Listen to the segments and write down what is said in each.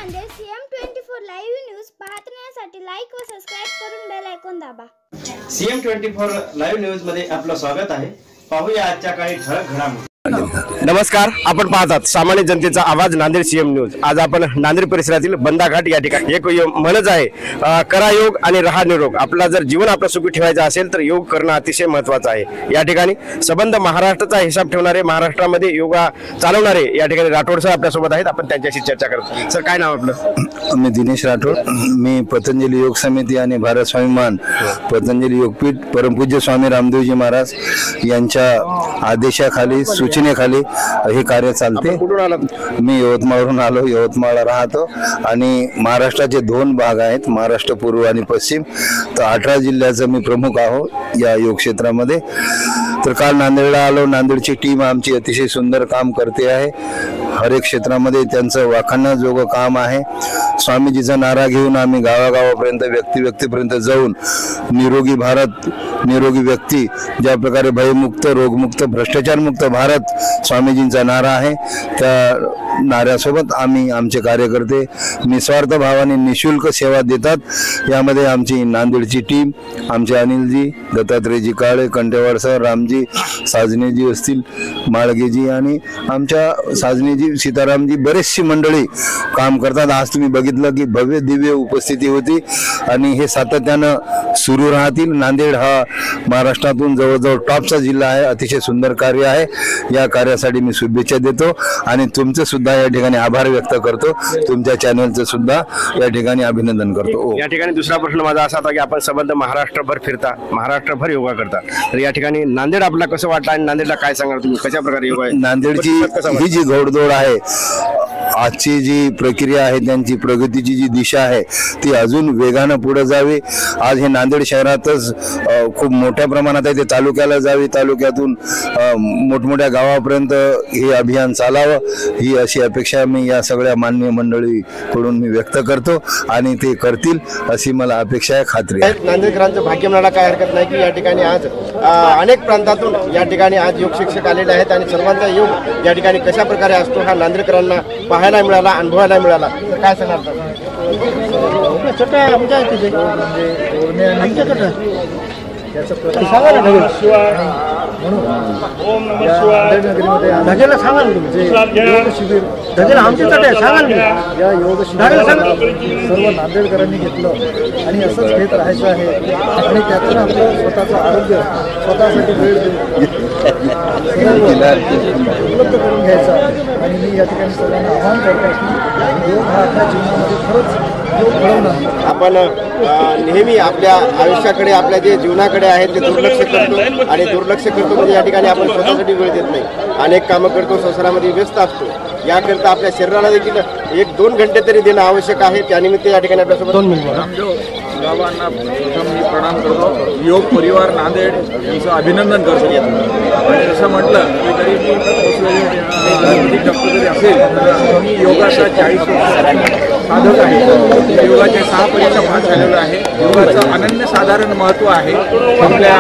Nanded CM24 live news पाहण्यासाठी like व subscribe करून बेल आयकॉन दाबा। CM24 लाईव्ह न्यूज मध्ये आपलं स्वागत आहे। पाहूया आजच्या काही ठळक घडामोडी। नमस्कार, आपण पाहतात सामान्य जनतेचा आवाज नांदेड CM न्यूज। आज आपण नांदेड परिसरातील बंदाघाट या ठिकाणी एक म्हणच आहे, करा योग आणि रहा निरोग। आपला जर जीवन आपलं सुखी ठेवायचं असेल तर योग करणं अतिशय महत्त्वाचं आहे। या ठिकाणी संबंध महाराष्ट्राचा हिसाब ठेवणारे, महाराष्ट्रामध्ये योगा चालवणारे या ठिकाणी राठोड सर आपल्या सोबत आहेत। आपण त्यांच्याशी चर्चा करतो। सर, काय नाव आपलं? मी दिनेश राठोड। मी पतंजली योग समिती आणि भारत स्वाभिमान पतंजली योगपीठ परमपूज्य स्वामी रामदेवजी महाराज यांच्या आदेशाखाली सूचनेखाली हे कार्य चालते। कुठून आलात? मी यवतमाळवरून आलो, यवतमाळला राहतो आणि महाराष्ट्राचे 2 भाग आहेत, महाराष्ट्र पूर्व आणि पश्चिम। तर 18 जिल्ह्याचा मी प्रमुख आहो या योग क्षेत्रामध्ये। तर काल नांदेडला आलो। नांदेडची टीम आमची अतिशय सुंदर काम करते आहे। हर एक क्षेत्रामध्ये त्यांचं वाखाणण्याजोगं काम आहे। स्वामीजीचा नारा घेऊन आम्ही गावागावापर्यंत, व्यक्तीपर्यंत जाऊन निरोगी भारत, निरोगी व्यक्ती, ज्या प्रकारे भयमुक्त, रोगमुक्त, भ्रष्टाचारमुक्त भारत स्वामीजींचा नारा आहे, त्या नाऱ्यासोबत आम्ही आमचे कार्यकर्ते निस्वार्थ भावाने निशुल्क सेवा देतात। यामध्ये आमची नांदेडची टीम, आमचे अनिलजी, दत्तात्रेयजी काळे, कंटेवाड सर, रामजी, साजनेजी असतील, माळगेजी आणि आमच्या साजनेजी, सीतारामजी, बरेचशी मंडळी काम करतात। आज तुम्ही बघितलं की भव्य दिव्य उपस्थिती होती आणि हे सातत्यानं सुरू राहतील। नांदेड हा महाराष्ट्रातून जवळजवळ टॉपचा जिल्हा आहे। अतिशय सुंदर कार्य आहे। या कार्यासाठी मी शुभेच्छा देतो आणि तुमचे सुद्धा या ठिकाणी आभार व्यक्त करतो। तुमच्या चॅनलचं सुद्धा या ठिकाणी अभिनंदन करतो। या ठिकाणी दुसरा प्रश्न माझा असा होता की आपण संबंध महाराष्ट्रभर फिरता, महाराष्ट्रभर योगा करता, तर या ठिकाणी नांदेड आपला कसं वाटलं आणि नांदेडला काय सांगणार तुम्ही, कशा प्रकारे योगा आहे? नांदेडची ही जी घोडदौड आहे, आजची जी प्रक्रिया आहे, त्यांची प्रगतीची जी दिशा आहे ती अजून वेगानं पुढे जावी। आज हे नांदेड शहरातच खूप मोठ्या प्रमाणात आहे, ते तालुक्याला जावी, तालुक्यातून मोठमोठ्या गावापर्यंत हे अभियान चालावं, ही अशी अपेक्षा मी या सगळ्या माननीय मंडळीकडून मी व्यक्त करतो आणि ते करतील अशी मला अपेक्षा आहे, खात्री आहे। नांदेडकरांचं भाग्य म्हणायला काय हरकत नाही की या ठिकाणी आज अनेक प्रांतातून या ठिकाणी आज योग शिक्षक आलेले आहेत आणि सर्वांचा योग या ठिकाणी कशा प्रकारे असतो हा नांदेडकरांना पाहायला मिळाला, अनुभवायला मिळाला। काय सांगणार? या योग शिबिर सर्व नांदेडकरांनी घेतलं आणि असंच घेत राहायचं आहे आणि त्यातून आपलं स्वतःचं आरोग्य स्वतःसाठी वेळ उपलब्ध करून घ्यायचा। आणि मी या ठिकाणी सर्वांना आवाहन करतो की योग हा आपल्या जीवनामध्ये खरंच योग घडवणं। आपण नेहमी आपल्या आयुष्याकडे, आपल्या जे जीवनाकडे आहे ते दुर्लक्ष करतो आणि दुर्लक्ष करतो म्हणजे या ठिकाणी आपण स्वतःसाठी वेळ देत नाही, अनेक कामं करतो, संसारामध्ये व्यस्त असतो। याकरिता आपल्या शरीराला देखील 1-2 घंटे तरी देणं आवश्यक आहे। त्यानिमित्त या ठिकाणी आपल्यासोबत 2 मिनिट गावांना प्रथम मी प्रणाम करतो। योग परिवार नांदेड यांचं अभिनंदन करतो आणि जसं म्हटलं की जरी मी गणपती डॉक्टर जरी असेल तर मी योगाचा 40 वर्ष साधक आहे। योगाचे 6 परीक्षा पास झालेलं आहे। योगाचं अनन्यसाधारण महत्त्व आहे। आपल्या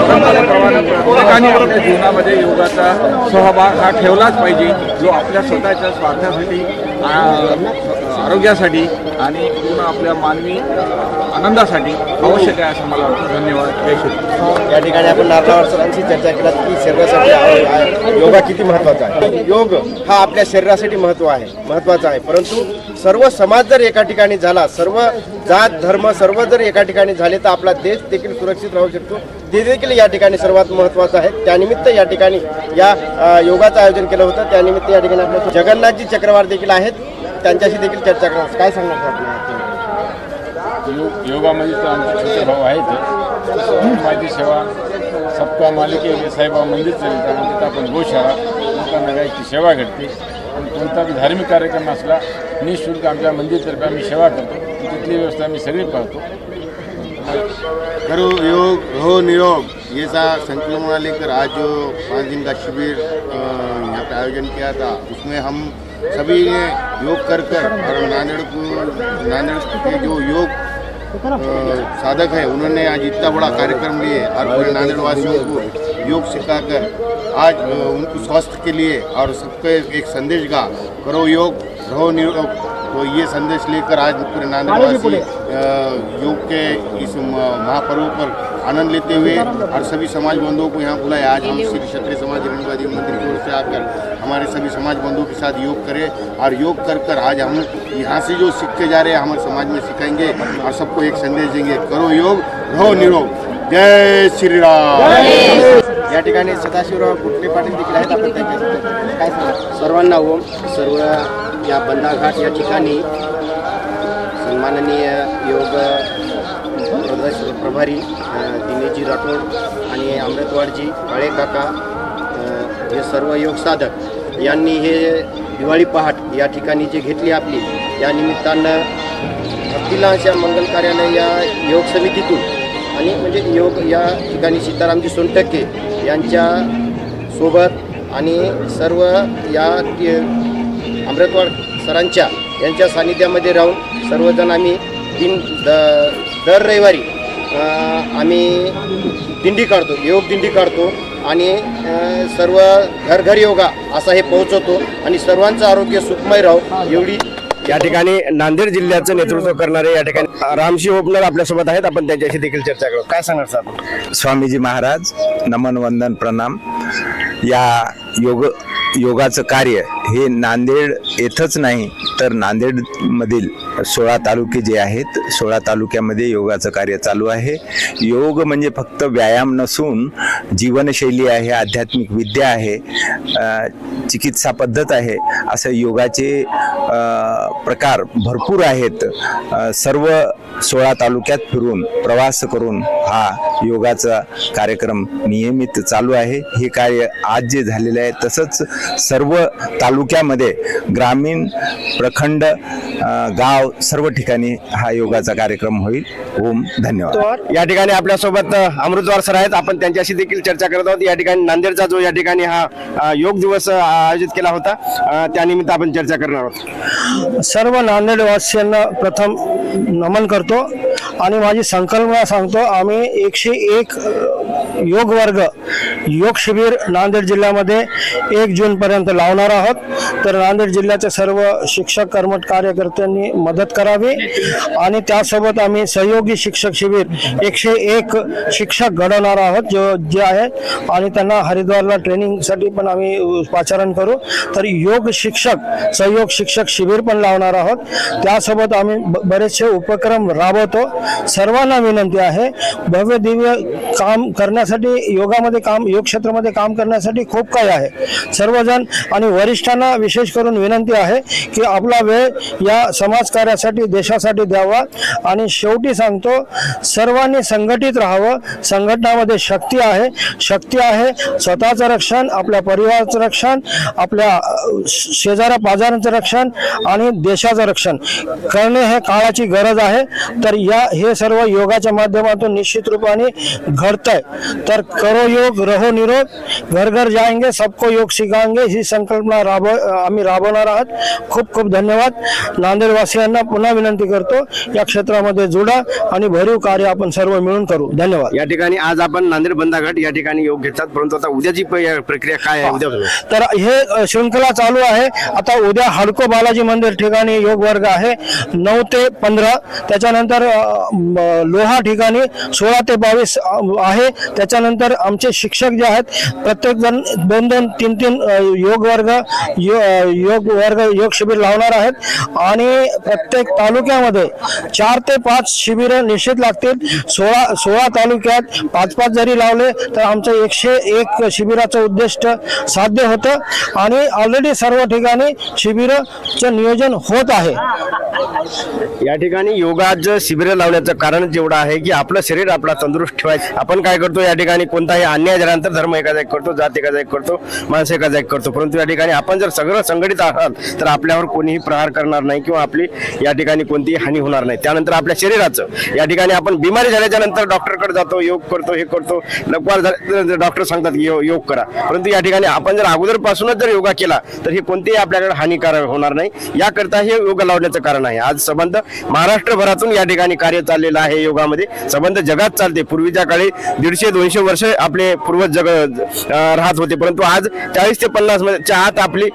परंपरेप्रमाणे प्रत्येकाने आपल्या जीवनामध्ये योगाचा सहभाग हा ठेवलाच पाहिजे, जो आपल्या स्वतःच्या स्वार्थासाठी, आरोग्यासाठी आणि पूर्ण आपल्या मानवी आनंदासाठी आवश्यक आहे असं मला वाटतं। धन्यवाद। जय श्री। या ठिकाणी आपण नारळावर सरांशी चर्चा केला की शरीरासाठी योगा किती महत्त्वाचा आहे। योग हा आपल्या शरीरासाठी महत्त्वाचा आहे, परंतु सर्व समाज जर एका ठिकाणी झाला, सर्व जात धर्म सर्व जर एका ठिकाणी झाले तर आपला देश देखील सुरक्षित राहू शकतो। ते देखील या ठिकाणी सर्वात महत्त्वाचं आहे। त्यानिमित्त या ठिकाणी या योगाचं आयोजन केलं होतं। त्यानिमित्त या ठिकाणी आपल्या जगन्नाथजी चक्रवार देखील आहेत, त्यांच्याशी देखील चर्चा करणार। काय सांगणार योगामध्ये तर आमचे छोटे भाऊ आहेत। माझी सेवा सबका मालिक साईबाबा मंदिर चालतं आणि तिथं आपण गोशाळा लोकांना गायची सेवा घडते आणि कोणता बी धार्मिक कार्यक्रम असला निःशुल्क आमच्या मंदिरतर्फे आम्ही सेवा करतो। तिथली व्यवस्था आम्ही सगळी पाहतो। करो योग हो निरोग ये सा संकल्पना लेकर आज जो 5 दिन का शिविर यहाँ पे आयोजन किया था, उसमें हम सभी ने योग कर और नांदेड़ के जो योग साधक है उन्होंने आज इतना बड़ा कार्यक्रम लिए और पूरे नांदेड़ वासियों को योग सिखाकर आज उनको स्वास्थ्य के लिए और सबको एक संदेश का करो योग रहो निरोग तो ये संदेश लेकर आज पूरे नांदेड़वासी योग के इस महापर्व पर आनंद लेते हुए और सभी समाज बंधुओं को यहाँ बुलाया। आज हम श्री क्षत्रिय समाज रेणुकादेवी मंदिर की ओर से आकर हमारे सभी समाज बंधुओं के साथ योग करें और योग कर आज हम यहाँ से जो सीखते जा रहे हैं हमारे समाज में सिखाएंगे और सबको एक संदेश देंगे, करो योग रहो निरोग। जय श्री राम। या ठिकाणी सदाशिवराव कुटले पाटील देखील आहेत, आपण त्यांच्यासोबत काय सांगा? सर्वांना ओम. सर्व या बंदाघाट या ठिकाणी सन्माननीय योग प्रभारी दिनेशजी राठोड आणि अमृतवाडजी काळे काका हे सर्व योग साधक यांनी हे दिवाळी पहाट या ठिकाणी जे घेतली आपली, या निमित्तानं भक्तीला अशा मंगल कार्यालय या योग समितीतून आणि म्हणजे योग या ठिकाणी सीतारामजी सोनटक्के यांच्या सोबत आणि सर्व या अमृतवाड सरांच्या यांच्या सानिध्यामध्ये राहून सर्वजण आम्ही दर रविवारी आम्ही दिंडी काढतो, योग दिंडी काढतो आणि सर्व घर घर योगा असा हे पोहोचवतो आणि सर्वांचं आरोग्य सुखमय राहो एवढी या ठिकाणी नांदेड जिल्ह्याचं नेतृत्व करणारे या ठिकाणी रामसिंह ओपनर आपल्यासोबत आहेत, आपण त्यांच्याशी देखील चर्चा करू. काय सांगणार सर? स्वामीजी महाराज नमन वंदन प्रणाम. या योगाचं कार्य हे नांदेड येथच नाही तर नांदेडमधील 16 तालुके जे आहेत 16 तालुक्यामध्ये योगाचं कार्य चालू आहे. योग म्हणजे फक्त व्यायाम नसून जीवनशैली आहे, आध्यात्मिक विद्या आहे, चिकित्सा पद्धत आहे. असं योगाचे प्रकार भरपूर आहेत. सर्व 16 तालुक्यात फिरून प्रवास करून हा योगाचा कार्यक्रम नियमित चालू आहे. हे कार्य आज जे झालेलं आहे तसंच सर्व तालुक्यामध्ये ग्रामीण प्रखंड गाव सर्व ठिकाणी हा योगाचा कार्यक्रम होईल. ओम धन्यवाद. या ठिकाणी आपल्यासोबत अमृतवार सर आहेत, आपण त्यांच्याशी देखील चर्चा करत आहोत. या ठिकाणी नांदेडचा जो या ठिकाणी हा योग दिवस आयोजित केला होता त्यानिमित्त आपण चर्चा करणार आहोत. सर्व नांदेडवासियांना प्रथम नमन करतो आणि माझी संकल्पना सांगतो. आम्ही 101 योग वर्ग योग शिबिर नांदेड जिल्ह्यामध्ये 1 जूनपर्यंत लावणार आहोत. तर नांदेड जिल्ह्याच्या सर्व शिक्षक कर्मठ कार्यकर्त्यांनी मदत करावी आणि त्यासोबत आम्ही सहयोगी शिक्षक शिबिर 101 शिक्षक घडवणार आहोत जे आहेत आणि त्यांना हरिद्वारला ट्रेनिंगसाठी पण आम्ही पाचारण करू. तर योग शिक्षक सहयोग शिक्षक शिबिर पण लावणार आहोत. त्यासोबत आम्ही बरेचसे उपक्रम राबवतो. सर्वांना विनंती आहे, भव्य दिव्य काम करण्यासाठी योगामध्ये योग क्षेत्रामध्ये काम करण्यासाठी खूप काही आहे. सर्वजण आणि वरिष्ठांना विशेष करून विनंती आहे की आपला वेळ या समाजकार्यासाठी देशासाठी द्यावा. आणि शेवटी सांगतो, सर्वांनी संघटित राहावं. संघटनामध्ये शक्ती आहे स्वतःचं रक्षण, आपल्या परिवाराचं रक्षण, आपल्या शेजाऱ्या पाजारांचं रक्षण आणि देशाचं रक्षण करणे हे काळाची गरज आहे. तर हे सर्व योगाच्या माध्यमातून निश्चित रूपाने घडतंय. तर करो योग रहो निरोग, घर घर जाएंगे सबको योग सिखाएंगे ही संकल्पना आम्ही राबवणार आहोत. खूप खूप धन्यवाद. नांदेडवासियांना पुन्हा विनंती करतो, या क्षेत्रामध्ये जोडा आणि भरीव कार्य आपण सर्व मिळून करू. धन्यवाद. या ठिकाणी आज आपण नांदेड बंदाघाट या ठिकाणी योग घेतात, परंतु आता उद्याची प्रक्रिया काय आहे? उद्या तर हे शृंखला चालू आहे. आता उद्या हडको बालाजी मंदिर ठिकाणी योग वर्ग आहे 9 ते 15. त्याच्यानंतर लोहा ठिकाणी 16 ते 22 आहे. त्याच्यानंतर आमचे शिक्षक जे आहेत प्रत्येक जण 2-2, 3-3 योग शिबिर लावणार आहेत आणि प्रत्येक तालुक्यामध्ये 4 ते 5 शिबिर निश्चित लागतील. 16 तालुक्यात 5-5 जरी लावले तर आमचं 101 शिबिराचं उद्दिष्ट साध्य होतं आणि ऑलरेडी सर्व ठिकाणी शिबिराचं नियोजन होत आहे. या ठिकाणी योगाचं शिबिर लावण्याचं कारण जेवढं आहे की आपलं शरीर आपला तंदुरुस्त ठेवायचं. आपण काय करतो, या ठिकाणी कोणताही अन्याय झाल्यानंतर धर्म एका जागी करतो, जात एका जागी करतो, माणसं एका जागी करतो. परंतु या ठिकाणी आपण जर सगळं संघटित आहात तर आपल्यावर कोणीही प्रहार करणार नाही किंवा आपली या ठिकाणी कोणतीही हानी होणार नाही. त्यानंतर आपल्या शरीराचं या ठिकाणी आपण बिमारी झाल्याच्या नंतर डॉक्टरकडे जातो, योग करतो, हे करतो, लकवार झाल्यानंतर डॉक्टर सांगतात की योग करा. परंतु या ठिकाणी आपण जर अगोदरपासूनच जर योगा केला तर हे कोणतेही आपल्याकडे हानिकारक होणार नाही. याकरता हे योग लावण्याचं कारण आहे. आज संबंध महाराष्ट्रभरातून या ठिकाणी कार्य चाललेलं आहे. योगामध्ये संबंध जगात चालते. पूर्वीच्या काळी 150-200 200 वर्ष आपले पूर्वज राहत होते, परंतु आज 40 ते 50 च्या आत आपली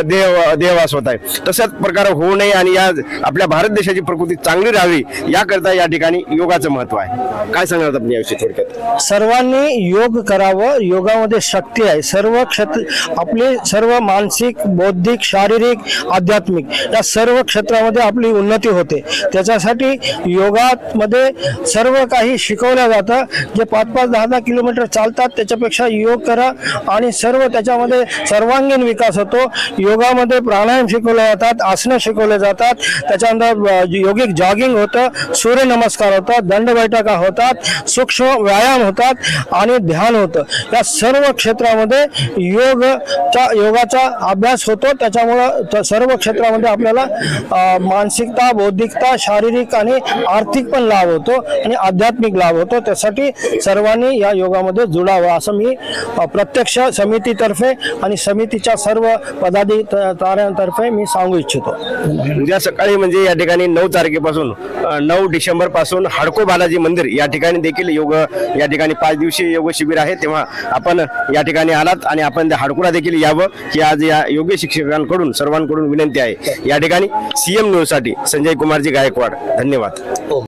देहवास होत आहे. तशाच प्रकार होऊ नये आणि या आपल्या भारत देशाची प्रकृती चांगली राहावी याकरता या ठिकाणी योगाचं महत्व आहे. काय सांगणार आपण याविषयी थोडक्यात? सर्वांनी योग करावं. योगामध्ये शक्ती आहे. सर्व क्षेत्र आपले सर्व मानसिक, बौद्धिक, शारीरिक, आध्यात्मिक या सर्व क्षेत्रामध्ये आपली उन्नती होते. त्याच्यासाठी योगामध्ये सर्व काही शिकवलं जातं. जे 5-5, 10-10 किलोमीटर चालतात त्याच्यापेक्षा योग करा आणि सर्व त्याच्यामध्ये सर्वांगीण विकास होतो. योगामध्ये प्राणायाम शिकवले जातात, आसनं शिकवले जातात, त्याच्यानंतर योगिक जॉगिंग होतं, सूर्यनमस्कार होतात, दंडबैठका होतात, सूक्ष्म व्यायाम होतात आणि ध्यान होतं. या सर्व क्षेत्रामध्ये योगाचा अभ्यास होतो. त्याच्यामुळं सर्व क्षेत्रामध्ये आपल्याला मानसिकता, बौद्धिकता, शारीरिक आणि आर्थिक पण लाभ होतो आणि आध्यात्मिक लाभ होतो. त्यासाठी सर्वांनी या योगामध्ये जुडावं असं मी प्रत्यक्ष समितीतर्फे आणि समितीच्या सर्व पदाधिकाऱ्यांतर्फे मी सांगू इच्छितो. उद्या सकाळी म्हणजे या ठिकाणी 9 तारखेपासून 9 डिसेंबर पासून हाडको बालाजी मंदिर या ठिकाणी देखील योग या ठिकाणी 5 दिवसीय योग शिबिर आहे. तेव्हा आपण या ठिकाणी आलात आणि आपण हाडकोला देखील यावं ही आज या योग शिक्षकांकडून सर्वांकडून विनंती आहे. या ठिकाणी CM न्यूज साठी संजय कुमारजी गायकवाड. धन्यवाद.